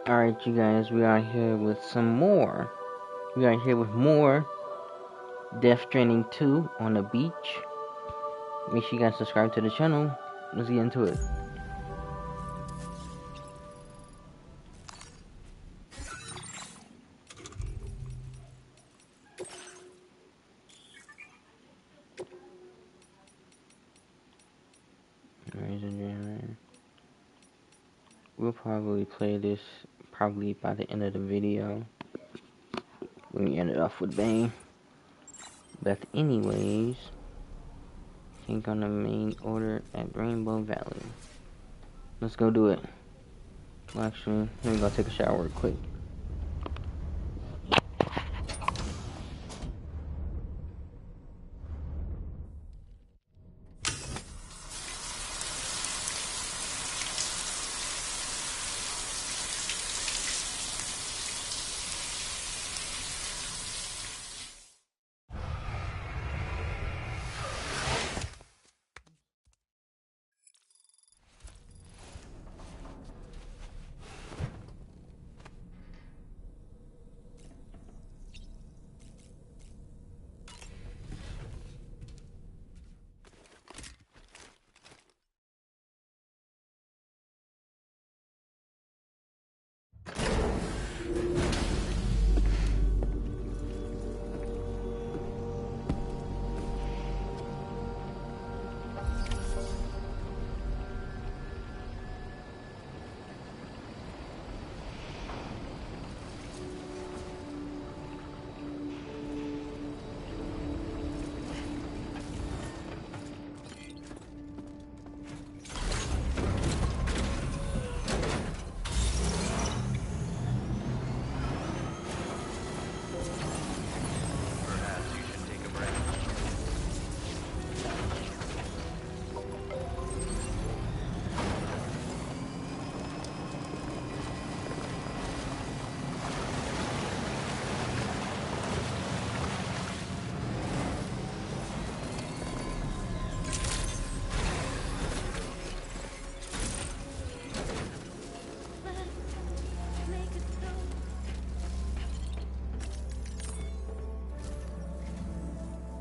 Alright, you guys, we are here with some more. We are here with more Death Stranding 2 on the beach. Make sure you guys subscribe to the channel. Let's get into it. We'll probably play this probably by the end of the video when we end it off with Bane. But anyways, think on the main order at Rainbow Valley. Let's go do it. Well, actually, let me go take a shower real quick.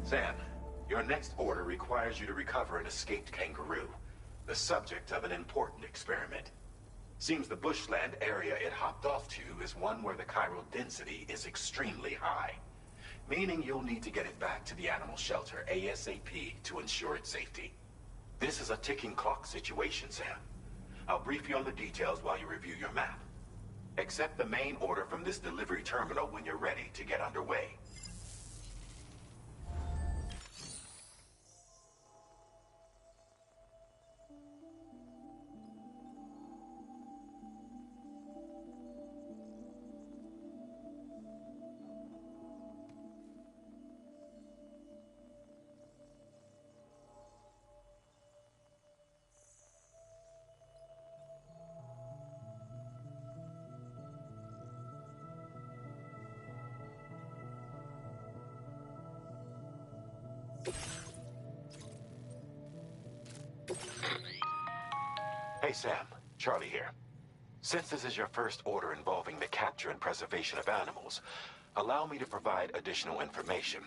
Sam, your next order requires you to recover an escaped kangaroo, the subject of an important experiment. Seems the bushland area it hopped off to is one where the chiral density is extremely high, meaning you'll need to get it back to the animal shelter ASAP to ensure its safety. This is a ticking clock situation, Sam. I'll brief you on the details while you review your map. Accept the main order from this delivery terminal when you're ready to get underway. Hey Sam, Charlie here. Since this is your first order involving the capture and preservation of animals, allow me to provide additional information.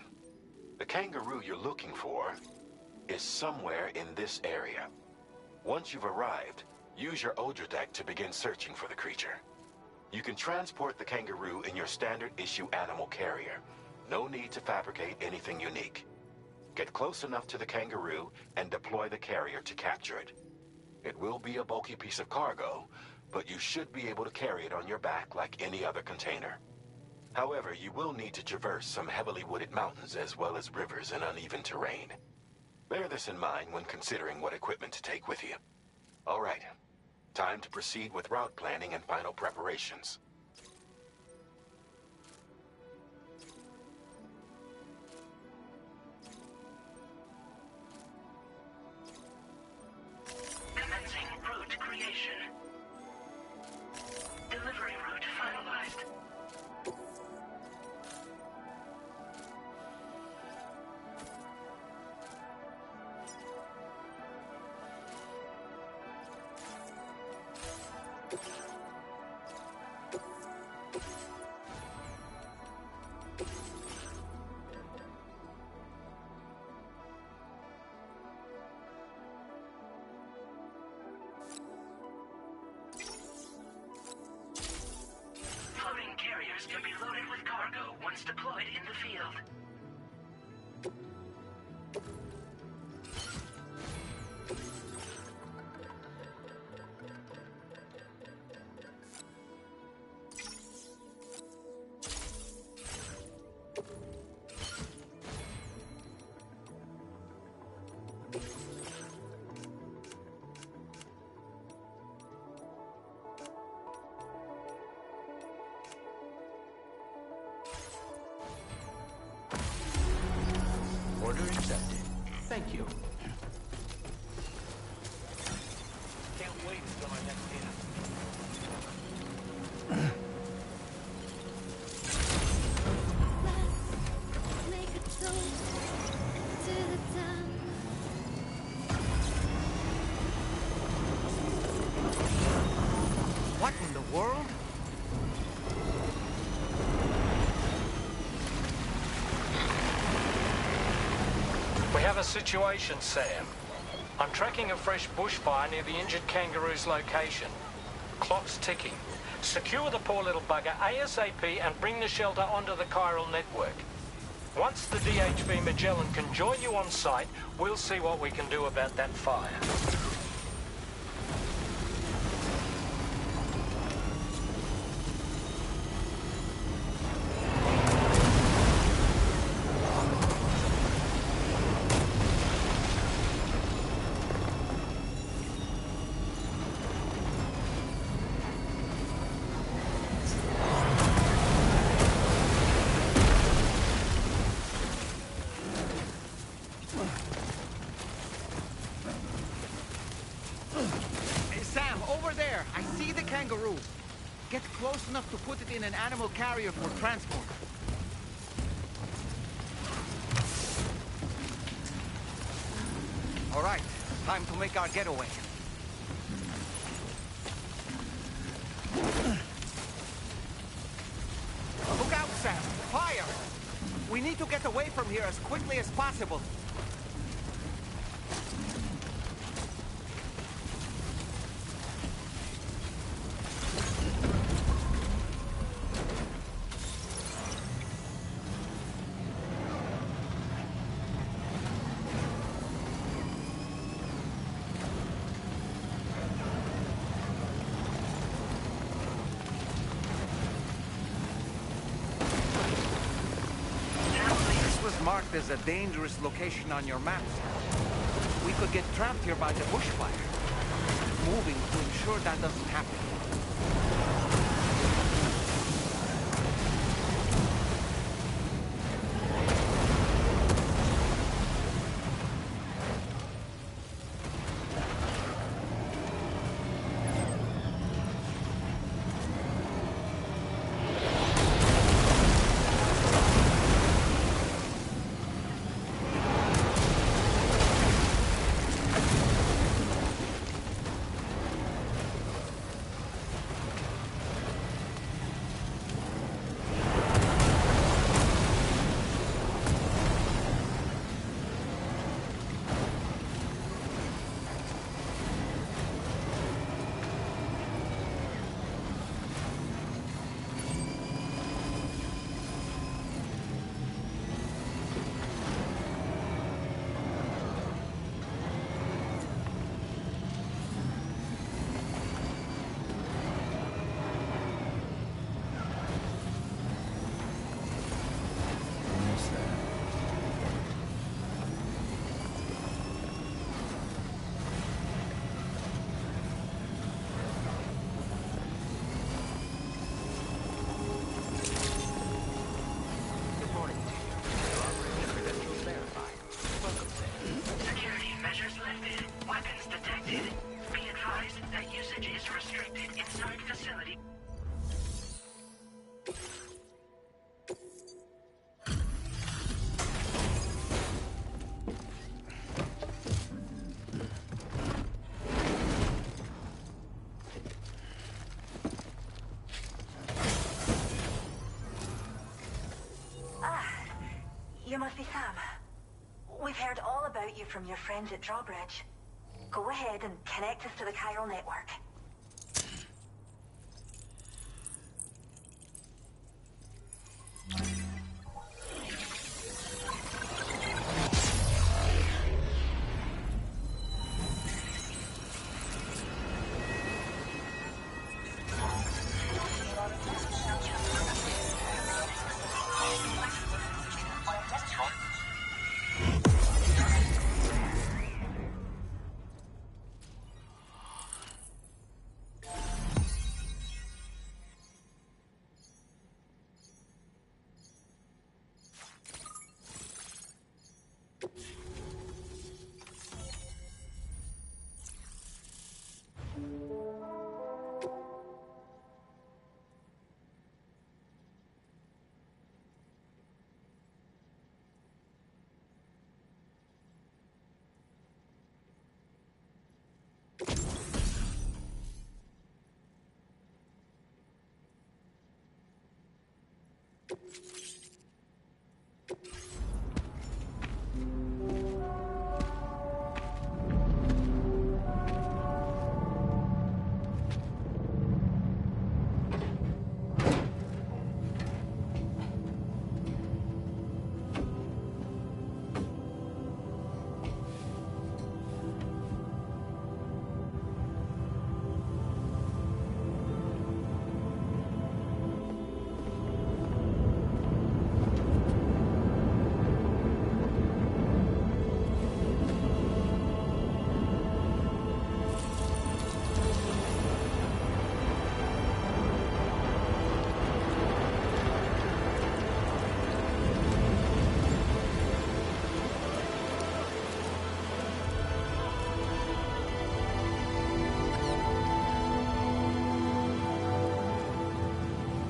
The kangaroo you're looking for is somewhere in this area. Once you've arrived, use your Odra deck to begin searching for the creature. You can transport the kangaroo in your standard issue animal carrier. No need to fabricate anything unique. Get close enough to the kangaroo and deploy the carrier to capture it. It will be a bulky piece of cargo, but you should be able to carry it on your back like any other container. However, you will need to traverse some heavily wooded mountains as well as rivers and uneven terrain. Bear this in mind when considering what equipment to take with you. All right, time to proceed with route planning and final preparations. Commencing route creation. Delivery route finalized. Units deployed in the field. Order accepted. Thank you. Can't wait until our next dinner. Make a toast to the sun. What in the world? We have a situation, Sam. I'm tracking a fresh bushfire near the injured kangaroo's location. Clock's ticking. Secure the poor little bugger ASAP and bring the shelter onto the chiral network. Once the DHV Magellan can join you on site, we'll see what we can do about that fire. Hey, Sam, over there. I see the kangaroo. Get close enough to put it in an animal carrier for transport. All right, time to make our getaway. Look out, Sam! Fire! We need to get away from here as quickly as possible. This was marked as a dangerous location on your maps. We could get trapped here by the bushfire. Moving to ensure that doesn't happen. Good morning to you. Your operating credentials verified. Welcome, Sam. Security measures lifted. Weapons detected. Be advised that usage is restricted inside facility. You must be Sam. We've heard all about you from your friends at Drawbridge. Go ahead and connect us to the chiral network.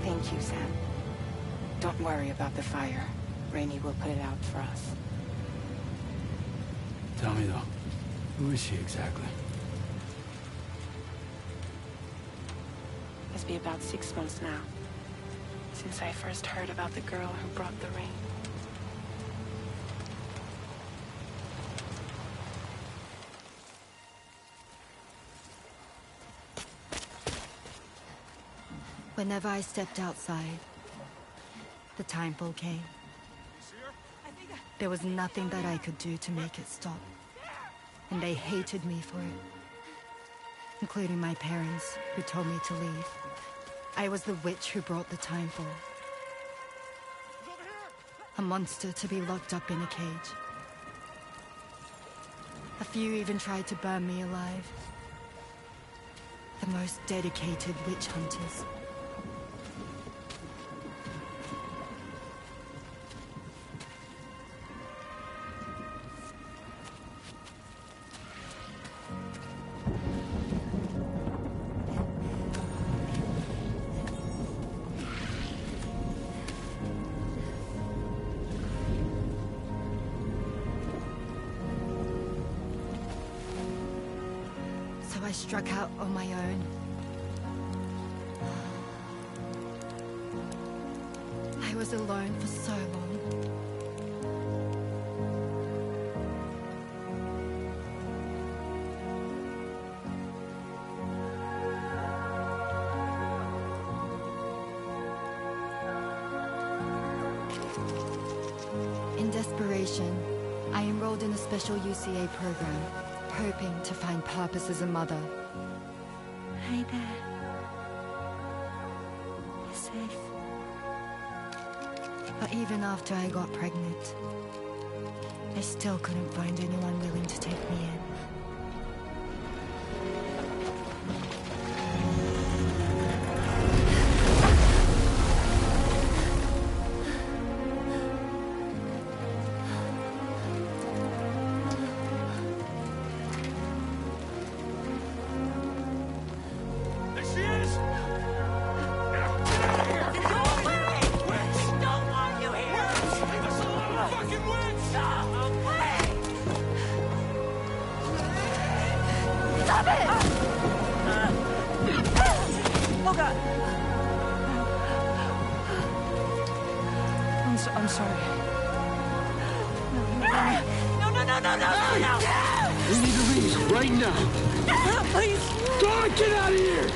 Thank you, Sam. Don't worry about the fire. Rainey will put it out for us. Tell me though, who is she exactly? It's been about 6 months now, since I first heard about the girl who brought the rain. Whenever I stepped outside, the timefall came. There was nothing that I could do to make it stop. And they hated me for it. Including my parents, who told me to leave. I was the witch who brought the timefall. A monster to be locked up in a cage. A few even tried to burn me alive. The most dedicated witch hunters. I struck out on my own. I was alone for so long. In desperation, I enrolled in a special UCA program, hoping to find purpose as a mother. Hi there. You're safe. But even after I got pregnant, I still couldn't find anyone willing to take me in. I'm sorry. No! We need to leave right now. Please! God, get out of here!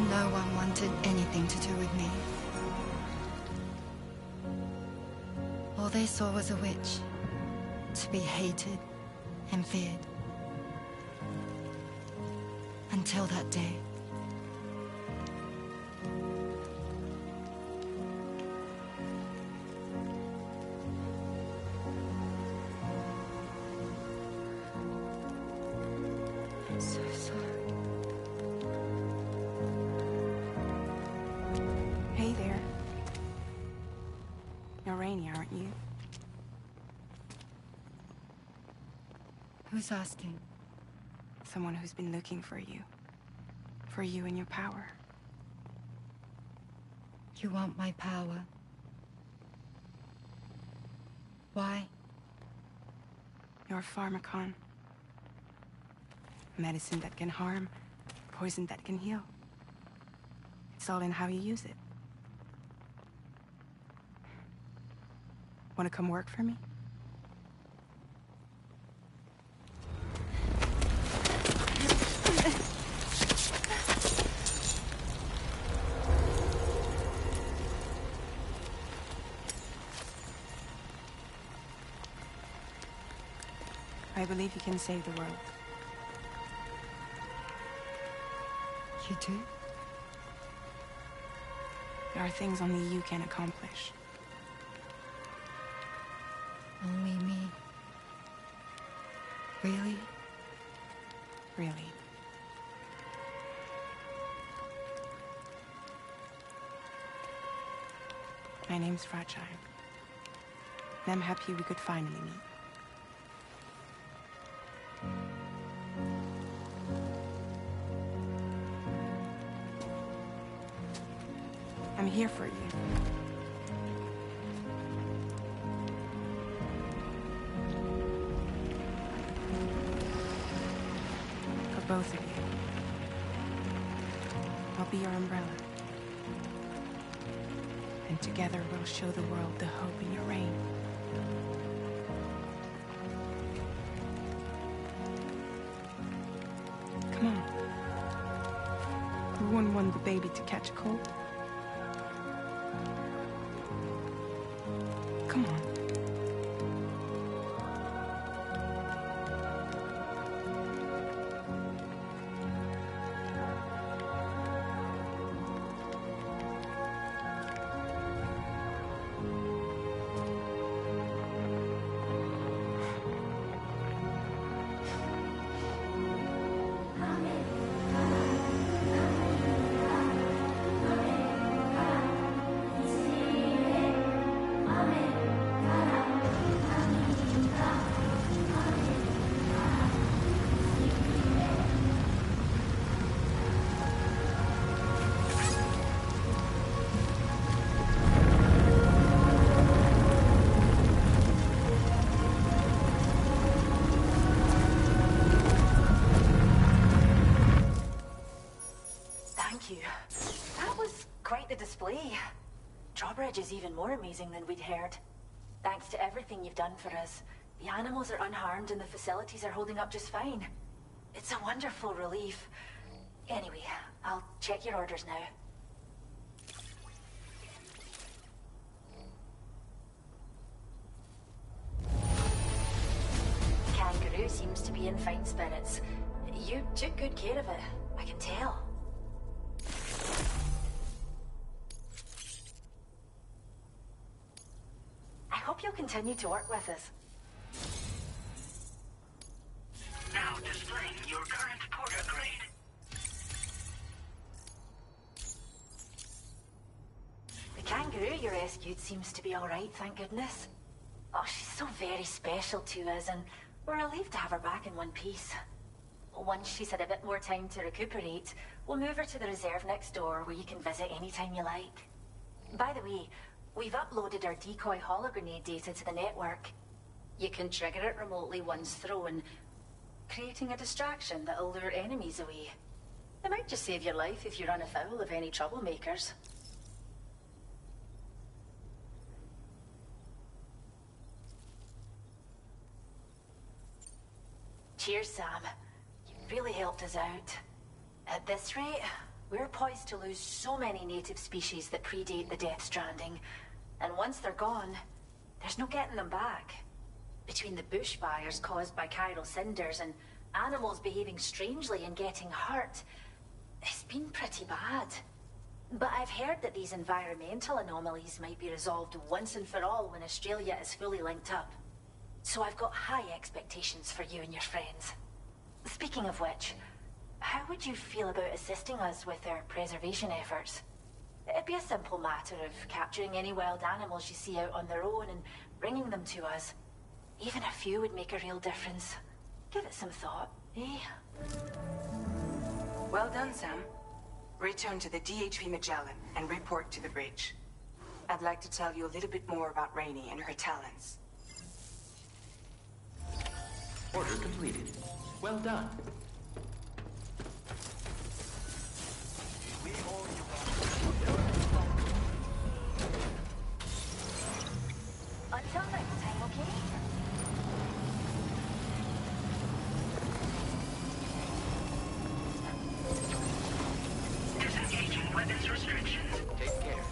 No one wanted anything to do with me. All they saw was a witch, to be hated and feared. Until that day. you? Who's asking? Someone who's been looking for you. For you and your power. You want my power? Why? You're a pharmacon. Medicine that can harm, poison that can heal. It's all in how you use it. Want to come work for me? I believe you can save the world. You do? There are things only you can accomplish. Only me. Really? Really. My name's Fragile. And I'm happy we could finally meet. I'm here for you. For both of you. I'll be your umbrella. And together we'll show the world the hope in your reign. Come on. We wouldn't want the baby to catch a cold. Come on. That was quite the display. Drawbridge is even more amazing than we'd heard. Thanks to everything you've done for us, the animals are unharmed and the facilities are holding up just fine. It's a wonderful relief. Anyway, I'll check your orders now. Kangaroo seems to be in fine spirits. You took good care of it, I can tell. I hope you'll continue to work with us. Now displaying your current porter grade. The kangaroo you rescued seems to be alright, thank goodness. Oh, she's so very special to us, and we're relieved to have her back in one piece. Once she's had a bit more time to recuperate, we'll move her to the reserve next door where you can visit anytime you like. By the way, we've uploaded our decoy hologrenade data to the network. You can trigger it remotely once thrown, creating a distraction that'll lure enemies away. It might just save your life if you run afoul of any troublemakers. Cheers, Sam. You really helped us out. At this rate, we're poised to lose so many native species that predate the Death Stranding. And once they're gone, there's no getting them back. Between the bushfires caused by chiral cinders and animals behaving strangely and getting hurt, it's been pretty bad. But I've heard that these environmental anomalies might be resolved once and for all when Australia is fully linked up. So I've got high expectations for you and your friends. Speaking of which, how would you feel about assisting us with our preservation efforts? It'd be a simple matter of capturing any wild animals you see out on their own and bringing them to us. Even a few would make a real difference. Give it some thought, eh? Well done, Sam. Return to the DHV Magellan and report to the bridge. I'd like to tell you a little bit more about Rainey and her talents. Order completed. Well done. Until next time, okay? Disengaging weapons restrictions. Take care.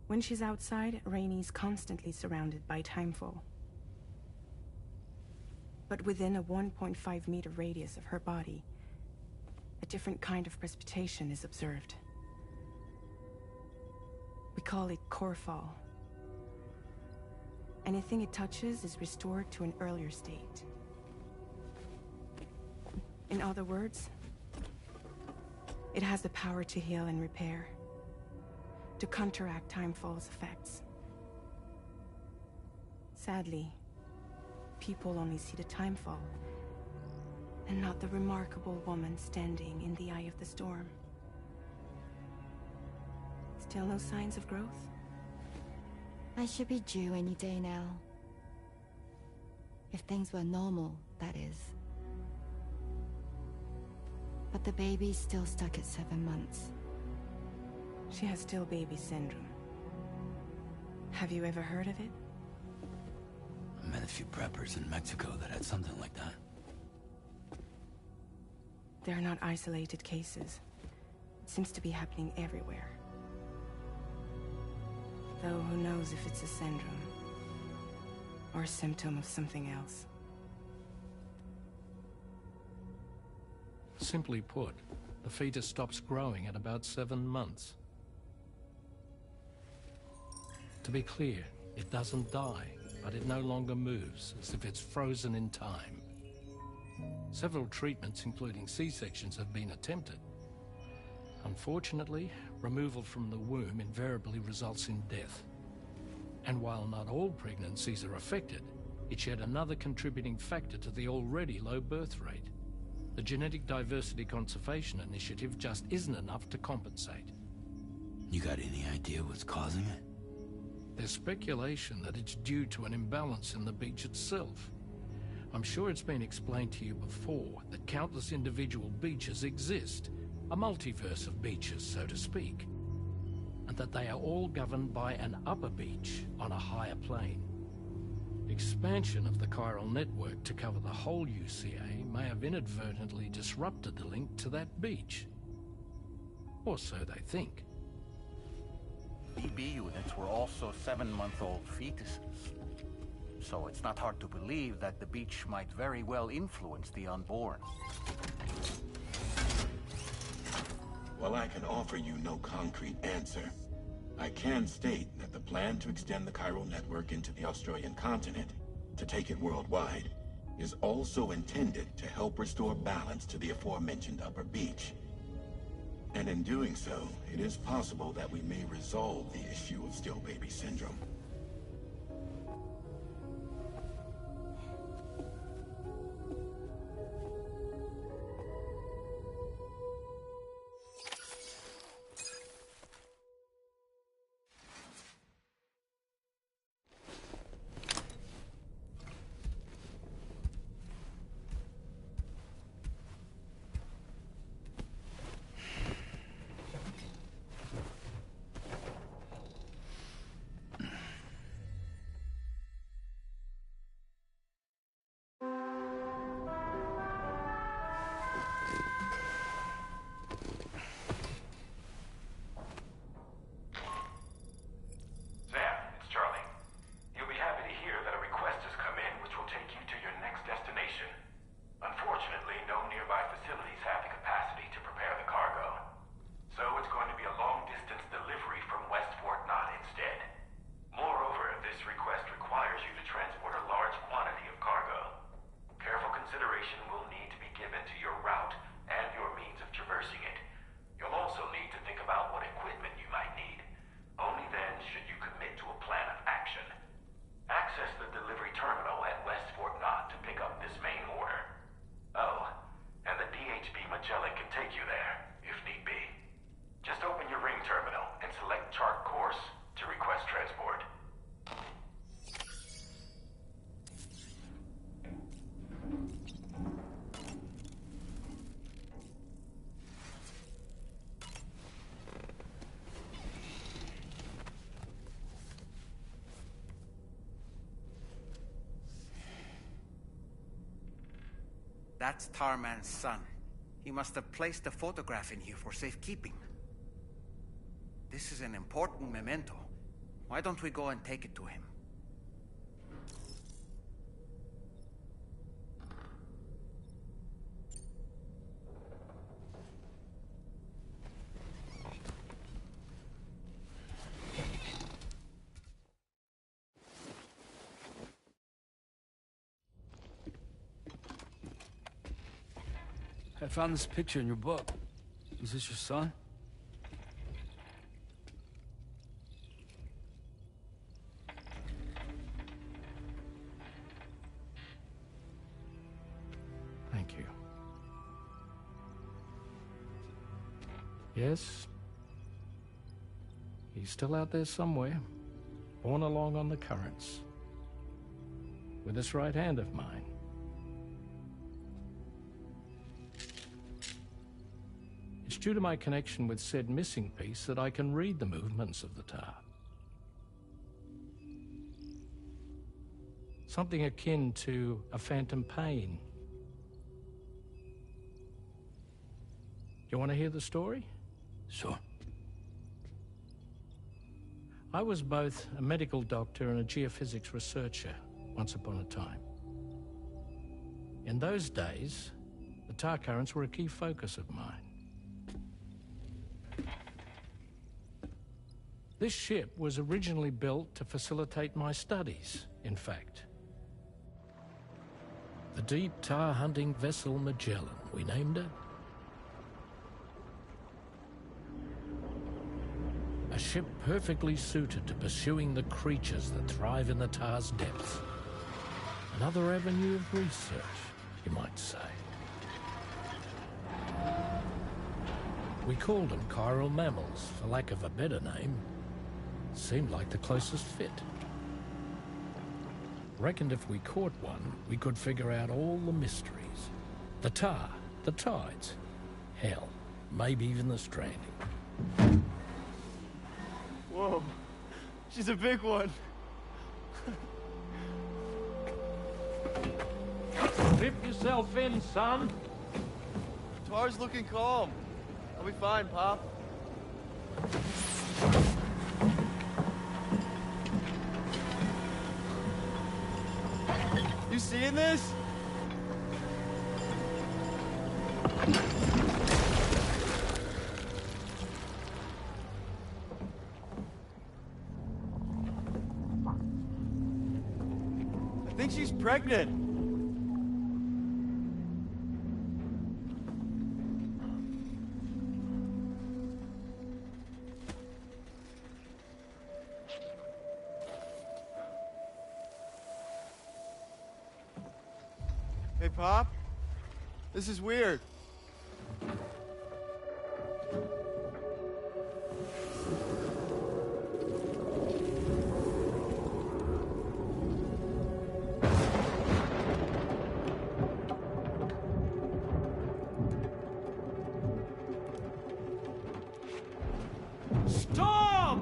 When she's outside, Rainey's constantly surrounded by timefall. But within a 1.5-meter radius of her body, a different kind of precipitation is observed. We call it core fall. Anything it touches is restored to an earlier state. In other words, it has the power to heal and repair, to counteract timefall's effects. Sadly, people only see the timefall, and not the remarkable woman standing in the eye of the storm. Still no signs of growth? I should be due any day now. If things were normal, that is. But the baby's still stuck at 7 months. She has still baby syndrome. Have you ever heard of it? I met a few preppers in Mexico that had something like that. They're not isolated cases. It seems to be happening everywhere. Though who knows if it's a syndrome or a symptom of something else. Simply put, the fetus stops growing at about 7 months. To be clear, it doesn't die, but it no longer moves, as if it's frozen in time. Several treatments, including C-sections, have been attempted. Unfortunately, removal from the womb invariably results in death. And while not all pregnancies are affected, it's yet another contributing factor to the already low birth rate. The Genetic Diversity Conservation Initiative just isn't enough to compensate. You got any idea what's causing it? There's speculation that it's due to an imbalance in the beach itself. I'm sure it's been explained to you before that countless individual beaches exist, a multiverse of beaches, so to speak, and that they are all governed by an upper beach on a higher plane. Expansion of the chiral network to cover the whole UCA may have inadvertently disrupted the link to that beach. Or so they think. BB units were also 7-month-old fetuses. So it's not hard to believe that the beach might very well influence the unborn. While I can offer you no concrete answer, I can state that the plan to extend the chiral network into the Australian continent, to take it worldwide, is also intended to help restore balance to the aforementioned upper beach. And in doing so, it is possible that we may resolve the issue of still baby syndrome. That's Tarman's son. He must have placed a photograph in here for safekeeping. This is an important memento. Why don't we go and take it to him? I found this picture in your book. Is this your son? Thank you. Yes. He's still out there somewhere, borne along on the currents, with this right hand of mine. It's due to my connection with said missing piece that I can read the movements of the tar. Something akin to a phantom pain. You want to hear the story? Sure. I was both a medical doctor and a geophysics researcher once upon a time. In those days, the tar currents were a key focus of mine. This ship was originally built to facilitate my studies, in fact. The deep tar hunting vessel Magellan, we named it. A ship perfectly suited to pursuing the creatures that thrive in the tar's depths. Another avenue of research, you might say. We called them chiral mammals, for lack of a better name. Seemed like the closest fit. Reckoned if we caught one, we could figure out all the mysteries. The tar, the tides, hell, maybe even the stranding. Whoa, she's a big one. Dip yourself in, son. Tar's looking calm. I'll be fine, Pop. You seeing this? I think she's pregnant. Hey, Pop. This is weird. Stop!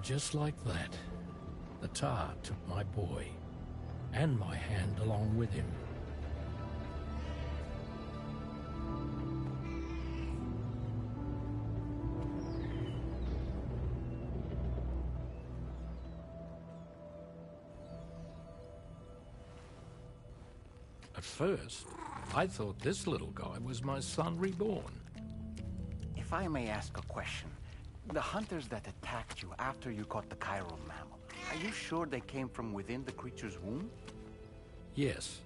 just like that, the tar took my boy, and my hand along with him. At first, I thought this little guy was my son reborn. If I may ask a question, the hunters that attacked you after you caught the chiral mammal, are you sure they came from within the creature's womb? Yes.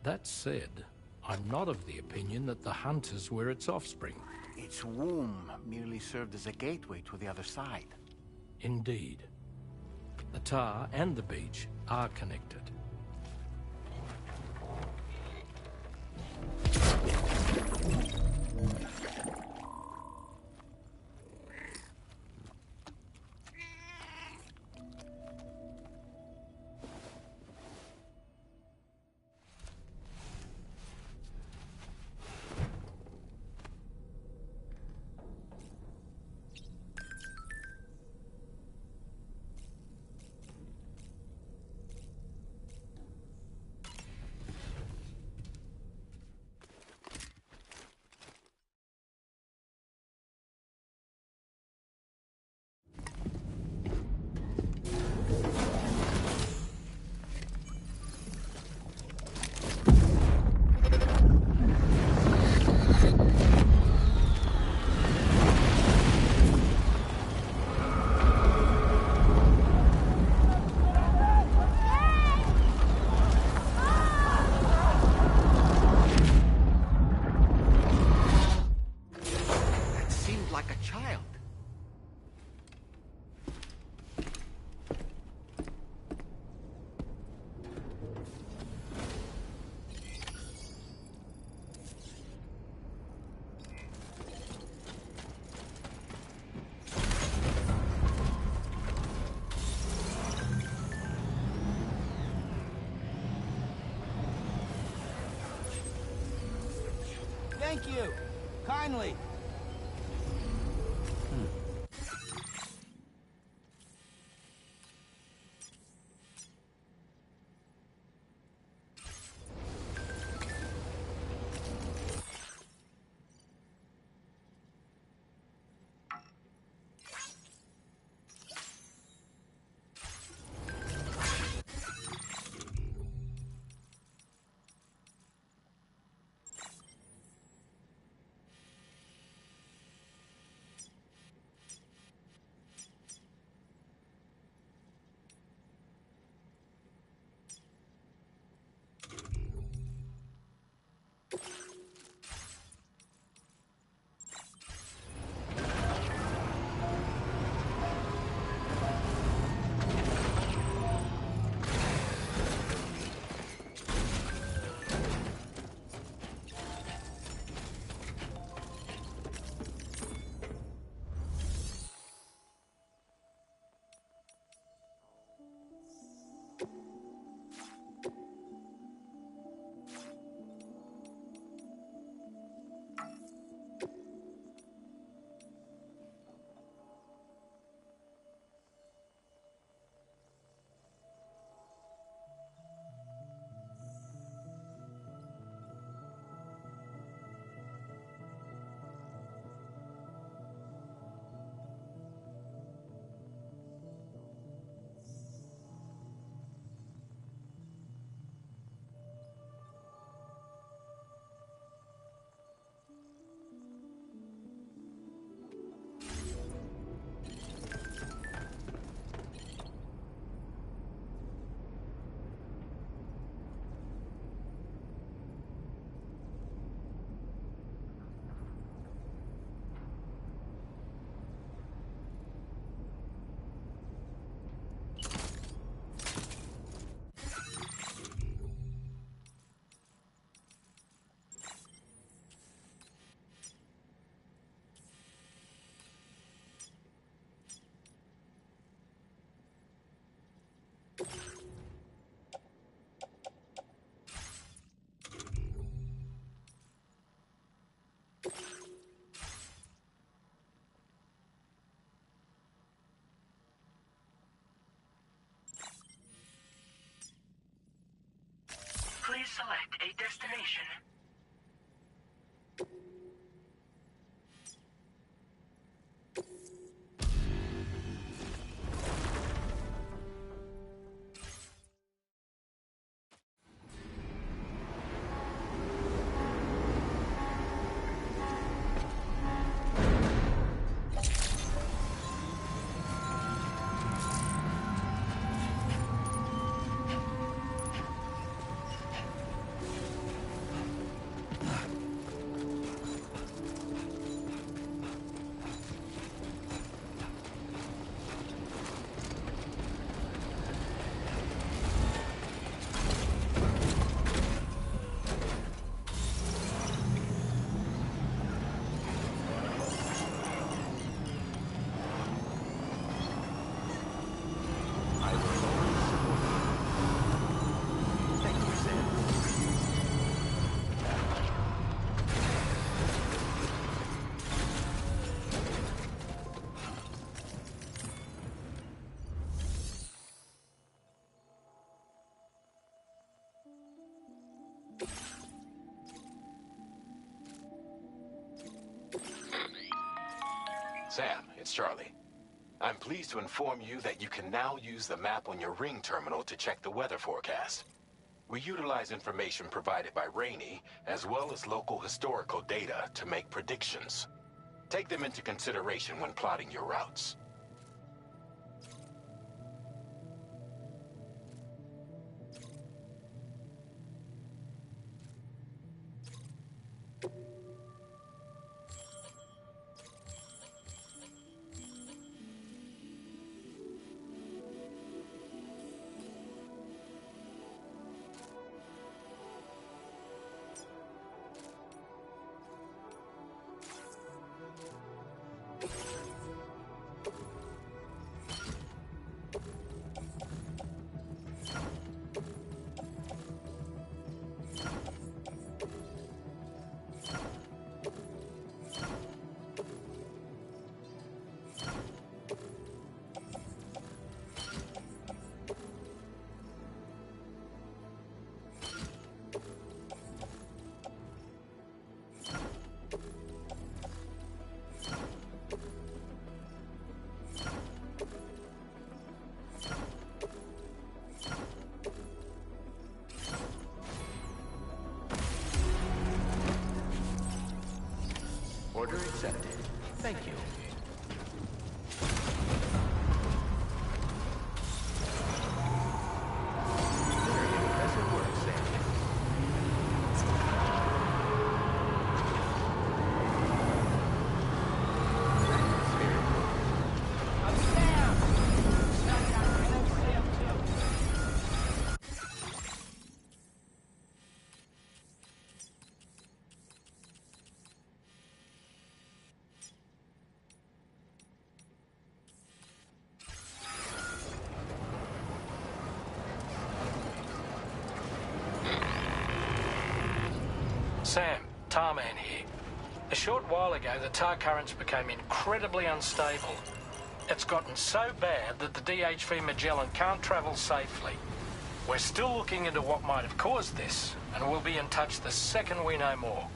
That said, I'm not of the opinion that the hunters were its offspring. Its womb merely served as a gateway to the other side. Indeed. The tar and the beach are connected. Thank you. Kindly. a destination. Sam, it's Charlie. I'm pleased to inform you that you can now use the map on your ring terminal to check the weather forecast. We utilize information provided by Rainey, as well as local historical data to make predictions. Take them into consideration when plotting your routes. Order accepted. Thank you. Very impressive work, Sam. Sam, Tarman here. A short while ago, the tar currents became incredibly unstable. It's gotten so bad that the DHV Magellan can't travel safely. We're still looking into what might have caused this, and we'll be in touch the second we know more.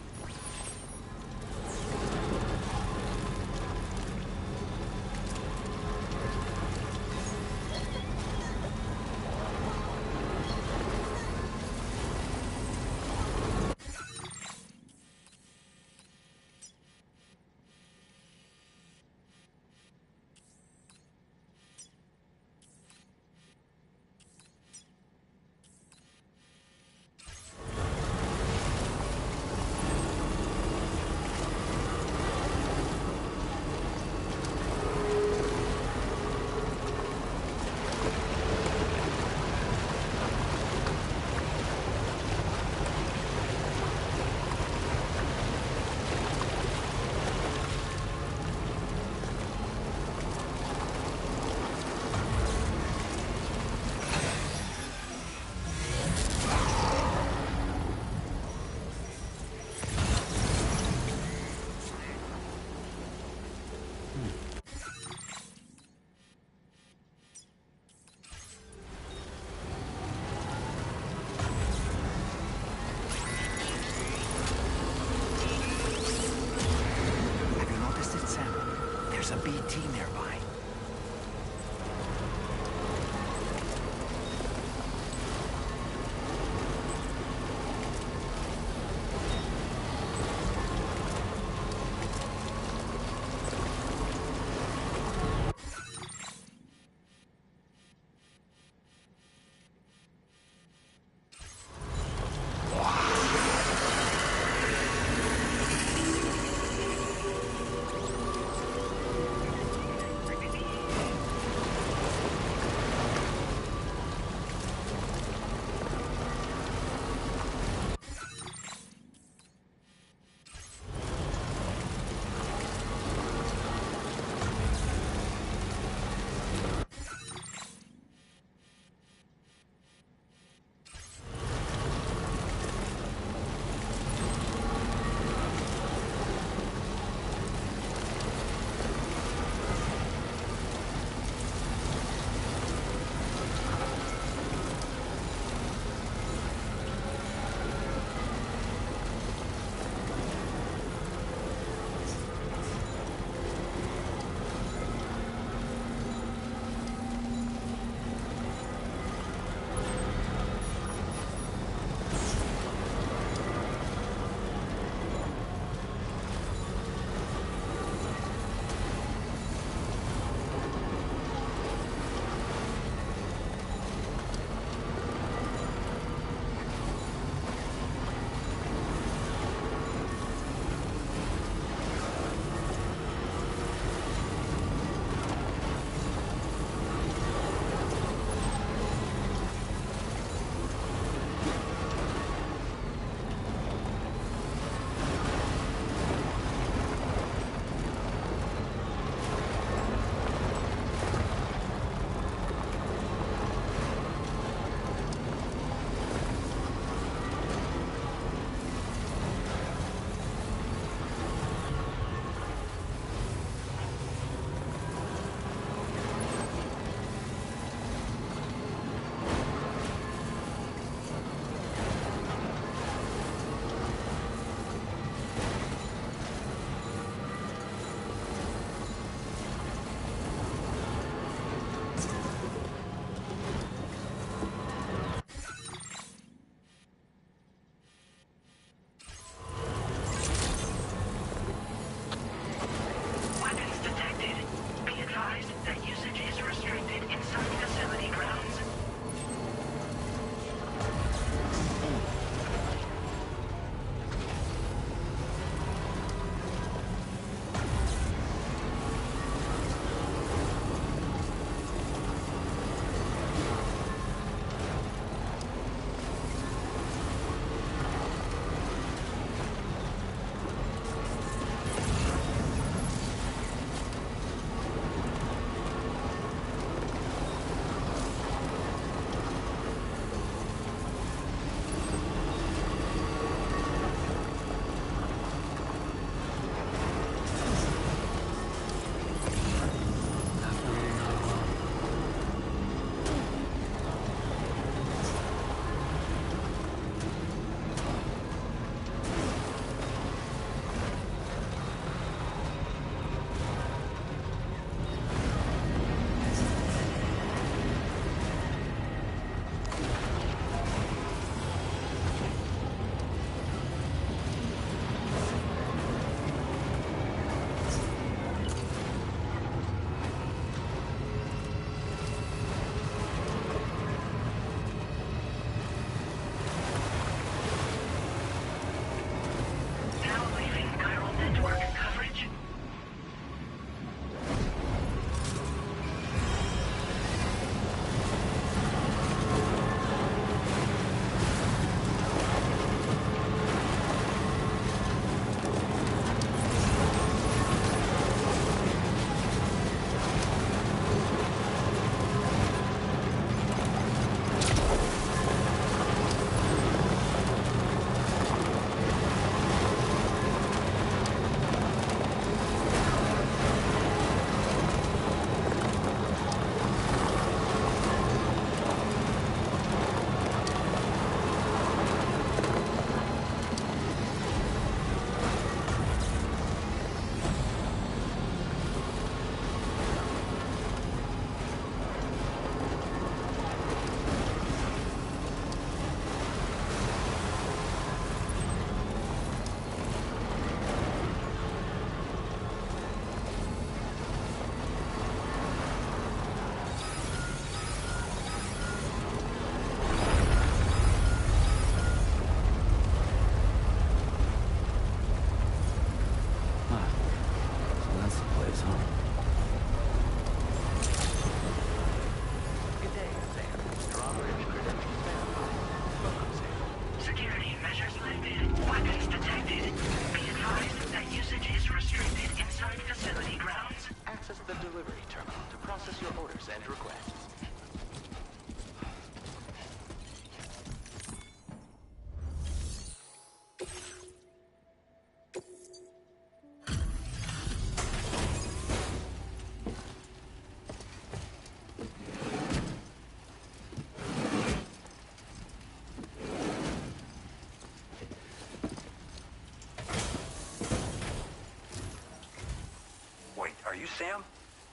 you Sam?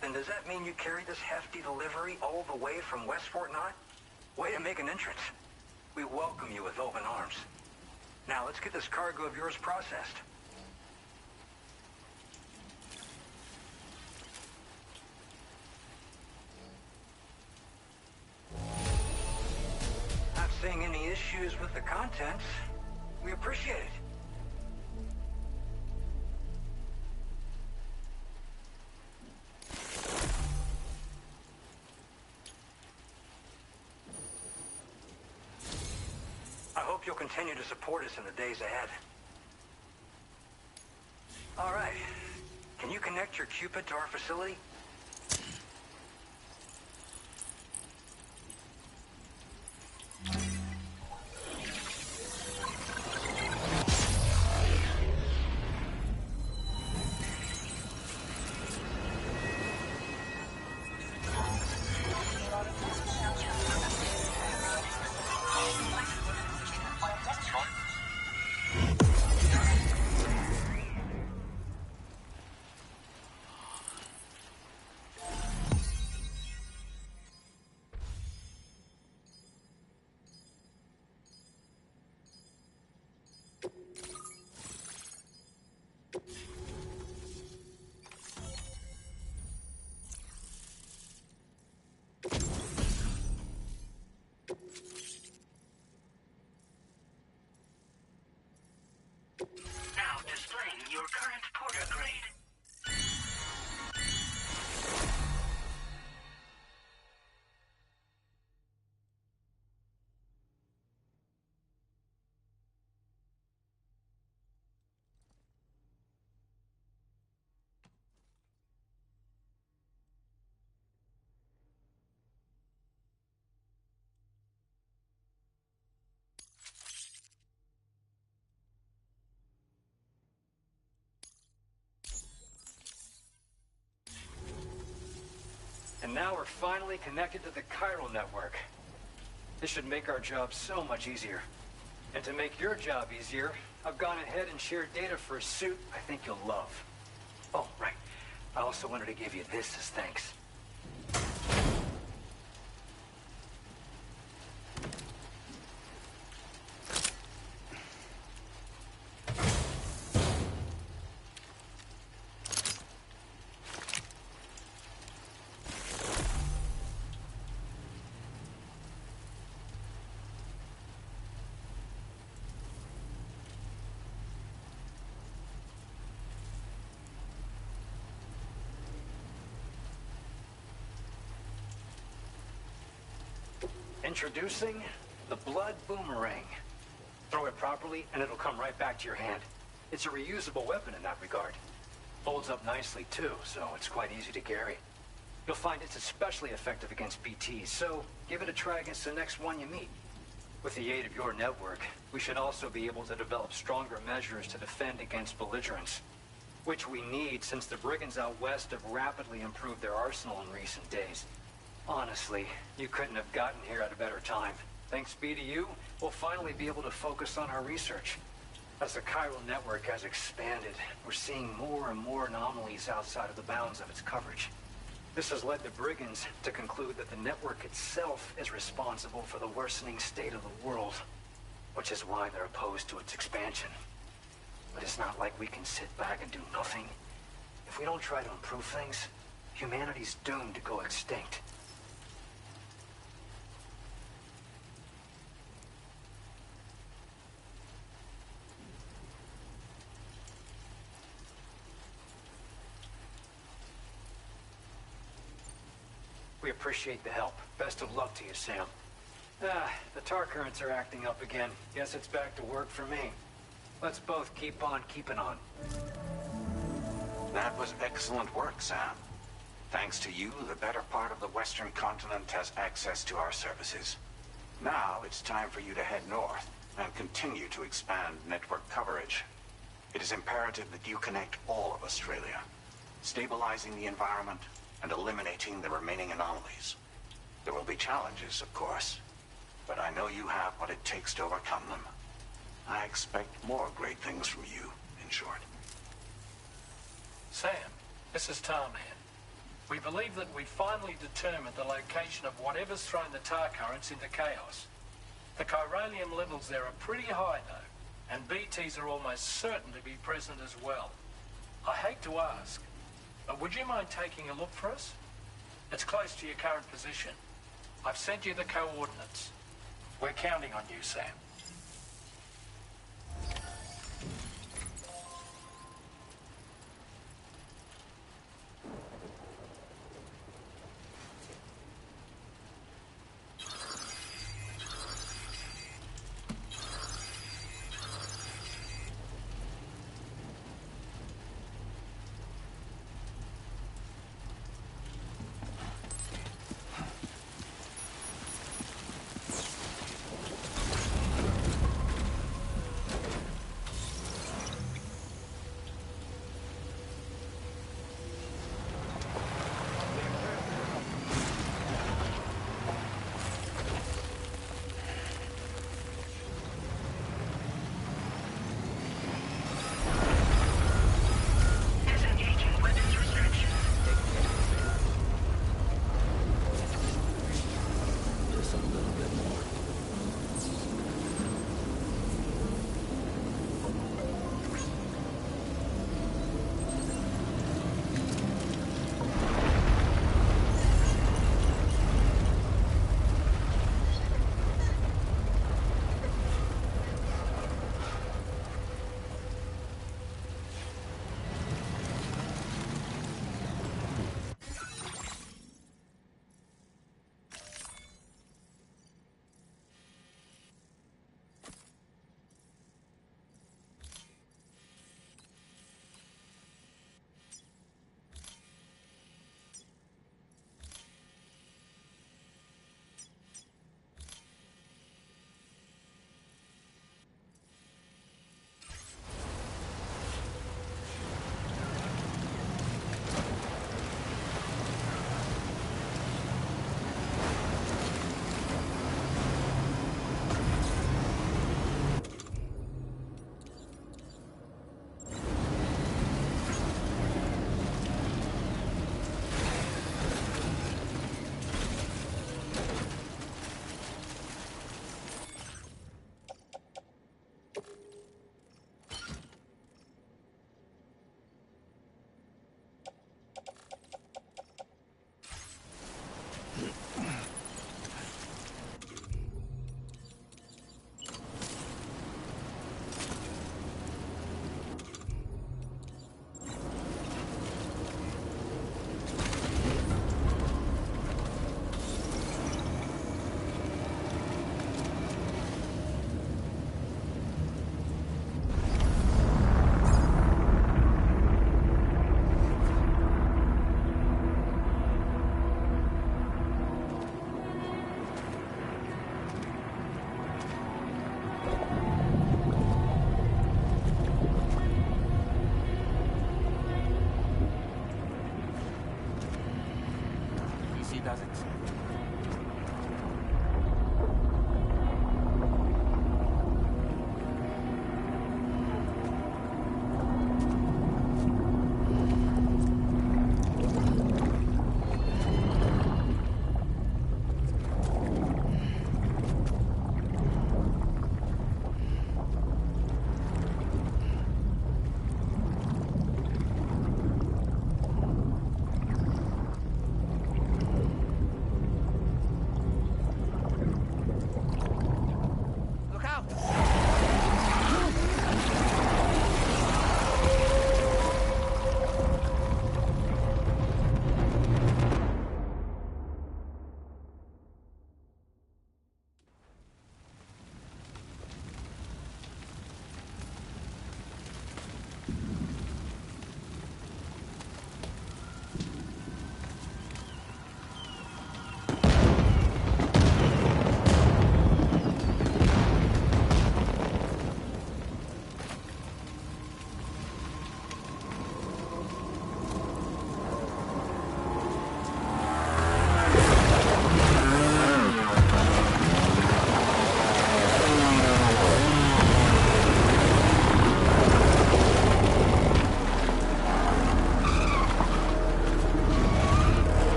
Then does that mean you carry this hefty delivery all the way from West Fort Knott? Way to make an entrance. We welcome you with open arms. Now let's get this cargo of yours processed. Not seeing any issues with the contents. We appreciate it. I hope you'll continue to support us in the days ahead. All right. Can you connect your Cupid to our facility? Now displaying your current porter grade. And now we're finally connected to the chiral network. This should make our job so much easier. And to make your job easier, I've gone ahead and shared data for a suit I think you'll love. Oh, right. I also wanted to give you this as thanks. Introducing the Blood Boomerang. Throw it properly and it'll come right back to your hand. It's a reusable weapon in that regard. Folds up nicely too, so it's quite easy to carry. You'll find it's especially effective against BTs, so give it a try against the next one you meet. With the aid of your network, we should also be able to develop stronger measures to defend against belligerents, which we need since the brigands out west have rapidly improved their arsenal in recent days. Honestly, you couldn't have gotten here at a better time. Thanks be to you, we'll finally be able to focus on our research. As the chiral network has expanded, we're seeing more and more anomalies outside of the bounds of its coverage. This has led the brigands to conclude that the network itself is responsible for the worsening state of the world, which is why they're opposed to its expansion. But it's not like we can sit back and do nothing. If we don't try to improve things, humanity's doomed to go extinct. We appreciate the help. Best of luck to you, Sam. The tar currents are acting up again. Guess it's back to work for me. Let's both keep on keeping on. That was excellent work, Sam. Thanks to you, the better part of the Western continent has access to our services. Now it's time for you to head north and continue to expand network coverage. It is imperative that you connect all of Australia, stabilizing the environment and eliminating the remaining anomalies. There will be challenges, of course, but I know you have what it takes to overcome them. I expect more great things from you, in short. Sam, This is Tarman. We believe that we finally determined the location of whatever's thrown the tar currents into chaos. The chiralium levels there are pretty high, though, and BTs are almost certain to be present as well. I hate to ask, but would you mind taking a look for us? It's close to your current position. I've sent you the coordinates. We're counting on you, Sam.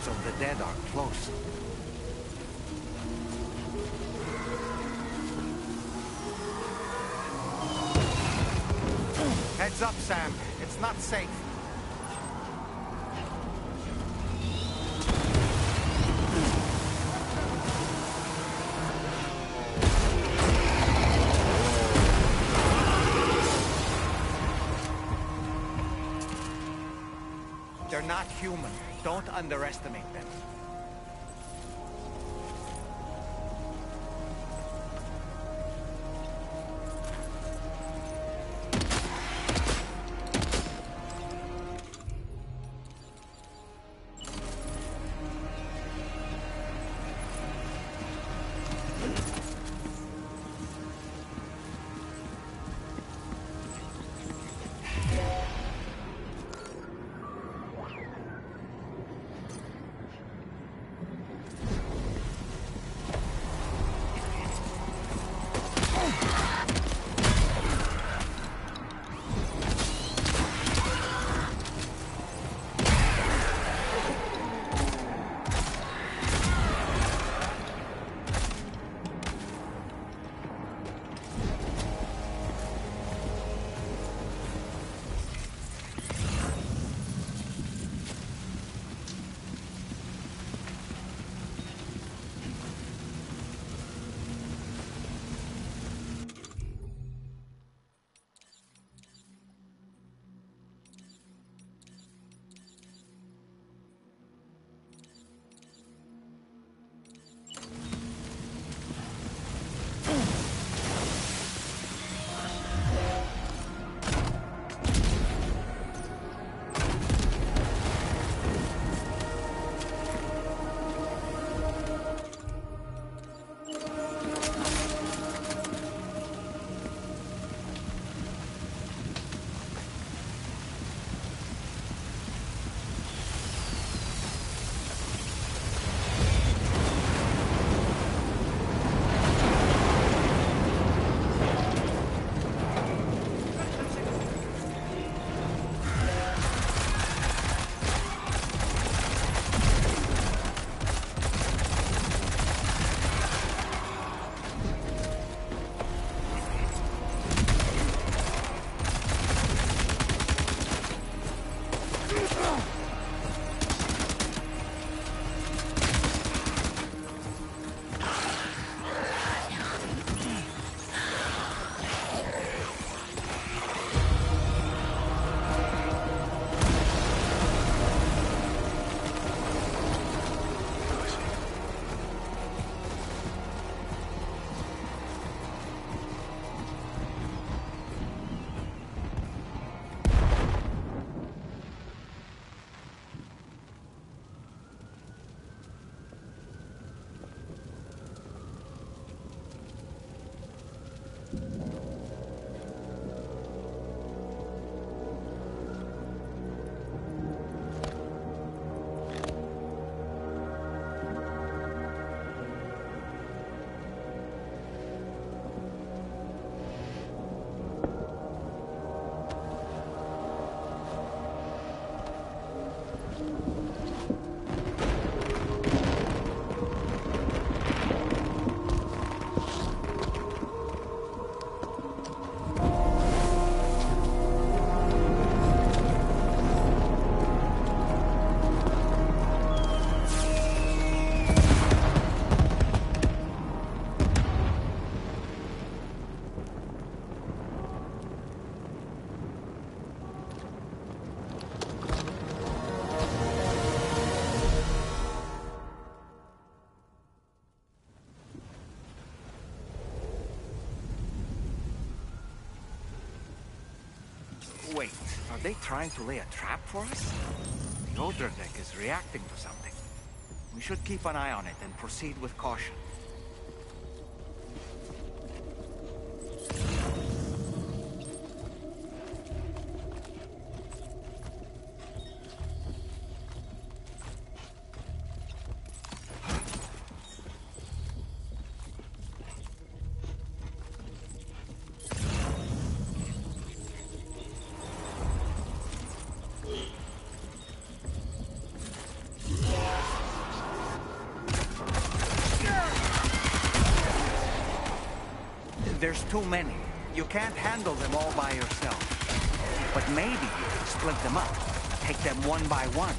of the dead are close. Heads up, Sam. It's not safe. They're not human. Don't underestimate them. Wait, are they trying to lay a trap for us? The Odra deck is reacting to something. We should keep an eye on it and proceed with caution. There's too many. You can't handle them all by yourself. But maybe you can split them up. Take them one by one.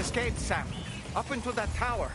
Escaped, Sam. Up into that tower.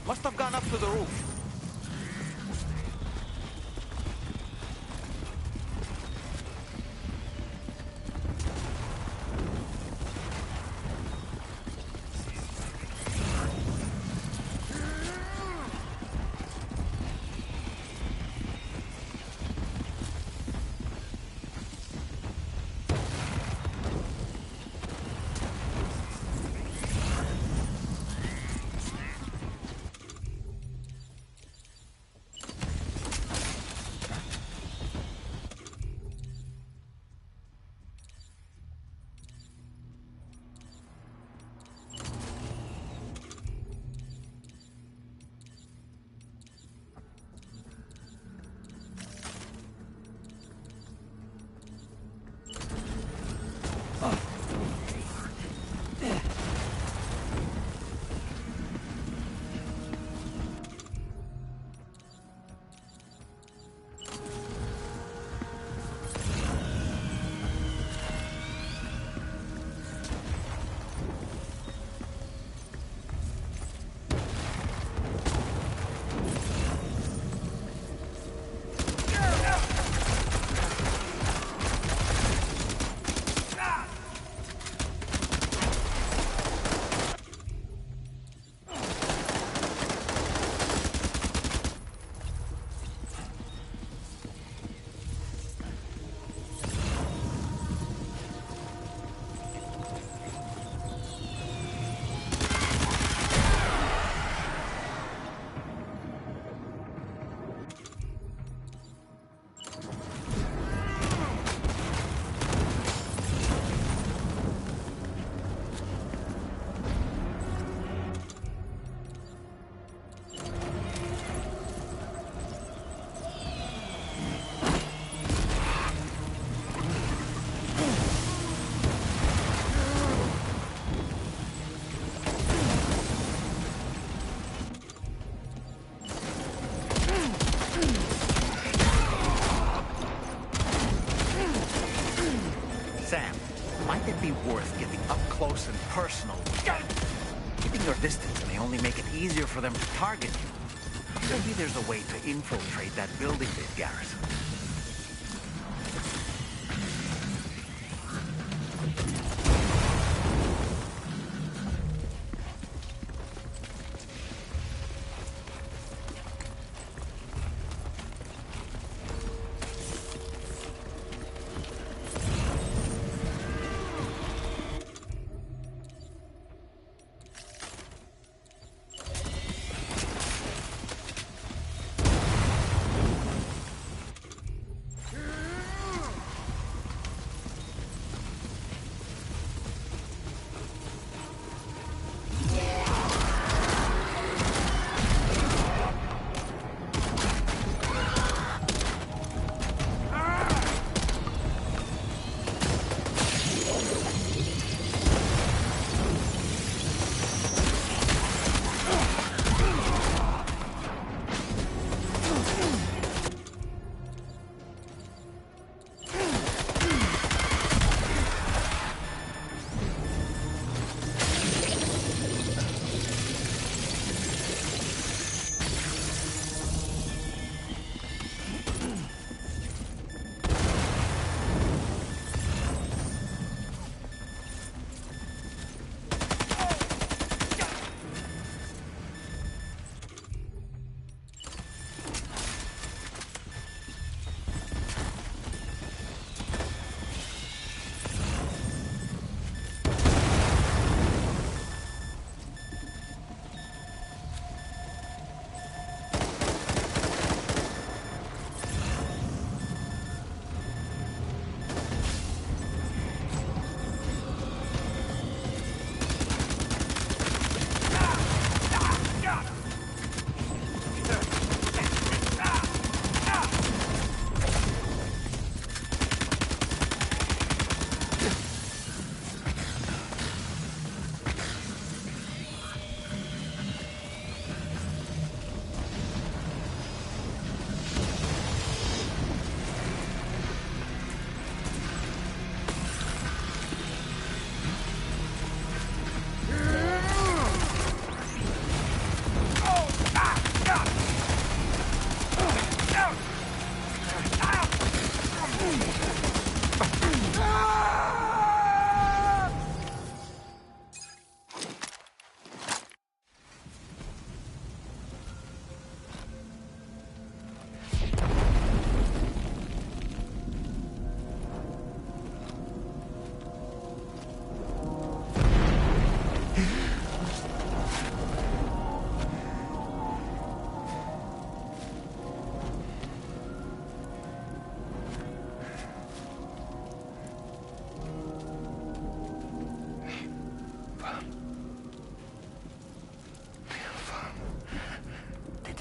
Must have gone up to the roof. personal. Keeping your distance may only make it easier for them to target you. Maybe there's a way to infiltrate that building they've garrisoned.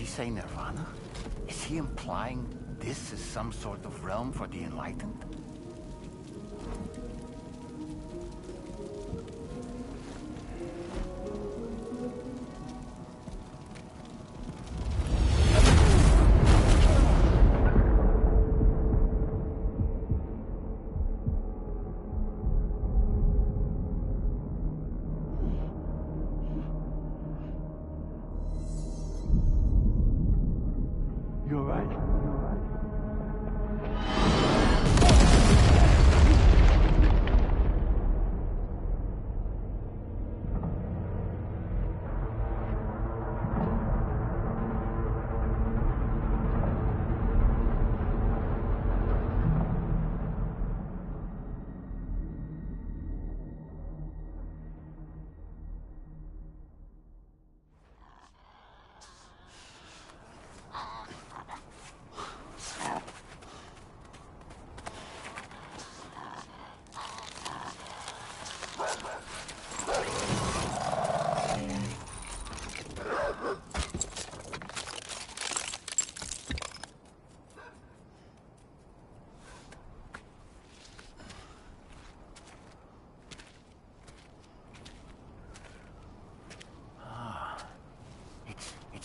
Say Nirvana? Is he implying this is some sort of realm for the enlightened?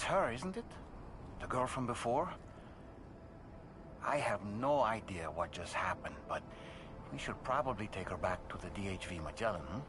Her, isn't it? The girl from before? I have no idea what just happened, but we should probably take her back to the DHV Magellan, hmm?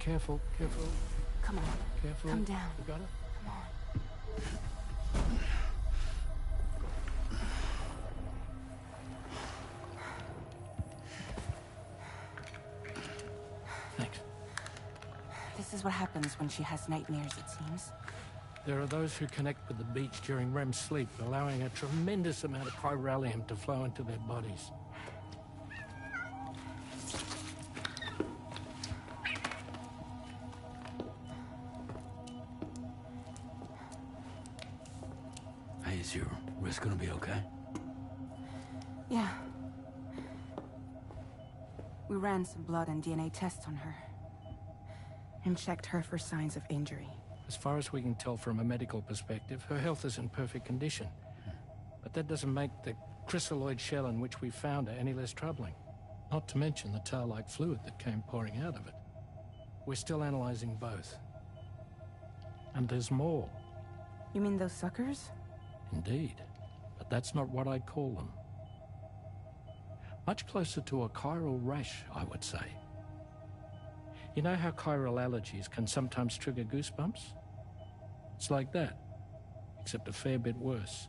careful, careful. Come on. Careful. Come down. You got it? Come on. Thanks. This is what happens when she has nightmares, it seems. There are those who connect with the beach during REM sleep, allowing a tremendous amount of chiralium to flow into their bodies. Hey, is your wrist gonna be okay? Yeah. We ran some blood and DNA tests on her. And checked her for signs of injury. As far as we can tell from a medical perspective, her health is in perfect condition. But that doesn't make the chrysaloid shell in which we found her any less troubling. Not to mention the tar-like fluid that came pouring out of it. We're still analyzing both. And there's more. You mean those suckers? Indeed. But that's not what I'd call them. Much closer to a chiral rash, I would say. You know how chiral allergies can sometimes trigger goosebumps? It's like that, except a fair bit worse.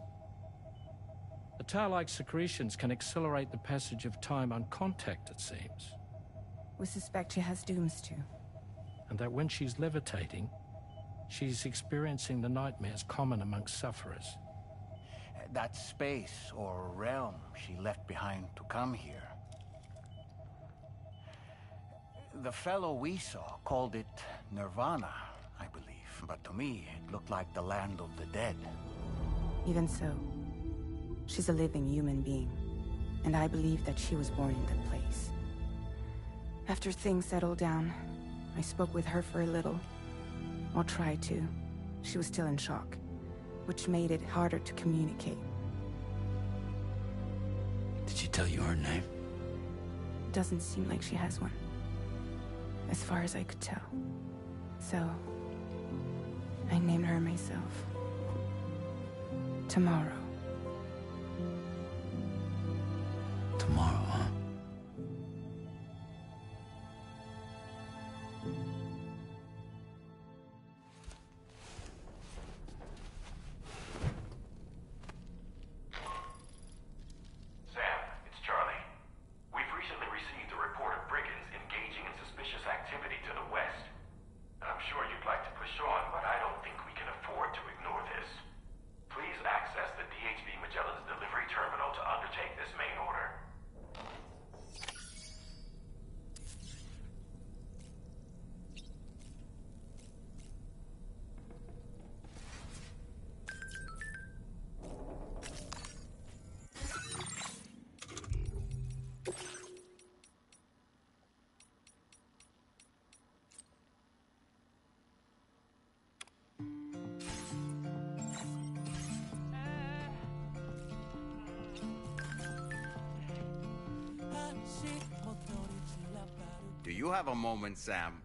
The tar-like secretions can accelerate the passage of time on contact, it seems. We suspect she has dooms too. And that when she's levitating, she's experiencing the nightmares common amongst sufferers. That space or realm she left behind to come here. The fellow we saw called it Nirvana, I believe. But to me, it looked like the land of the dead. Even so, she's a living human being. And I believe that she was born in that place. After things settled down, I spoke with her for a little. Or tried to. She was still in shock, which made it harder to communicate. Did she tell you her name? Doesn't seem like she has one. As far as I could tell. So, I named her myself. Tomorrow. Tomorrow, huh? Do you have a moment, Sam?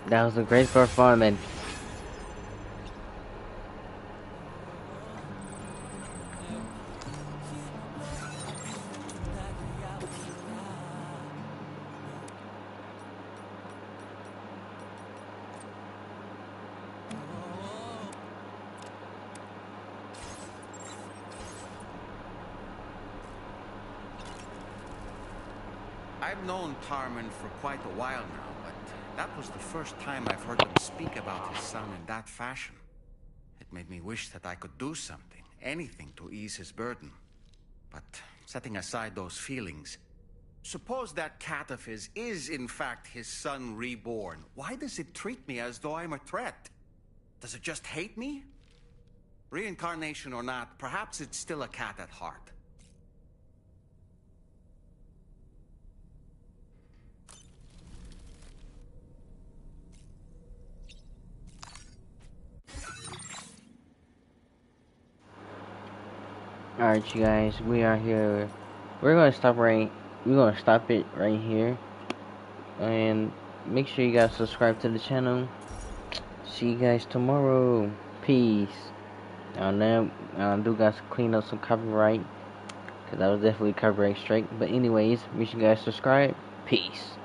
That was a great performance. I've known Tarman for quite a while now, but that was the first time I've heard him speak about his son in that fashion. It made me wish that I could do something, anything to ease his burden. But setting aside those feelings, suppose that cat of his is in fact his son reborn. Why does it treat me as though I'm a threat? Does it just hate me? Reincarnation or not, perhaps it's still a cat at heart. Alright, you guys, we are here. We're gonna stop it right here. And make sure you guys subscribe to the channel. See you guys tomorrow. Peace. Now I do got to clean up some copyright, because I was definitely copyright strike. But anyways, make sure you guys subscribe. Peace.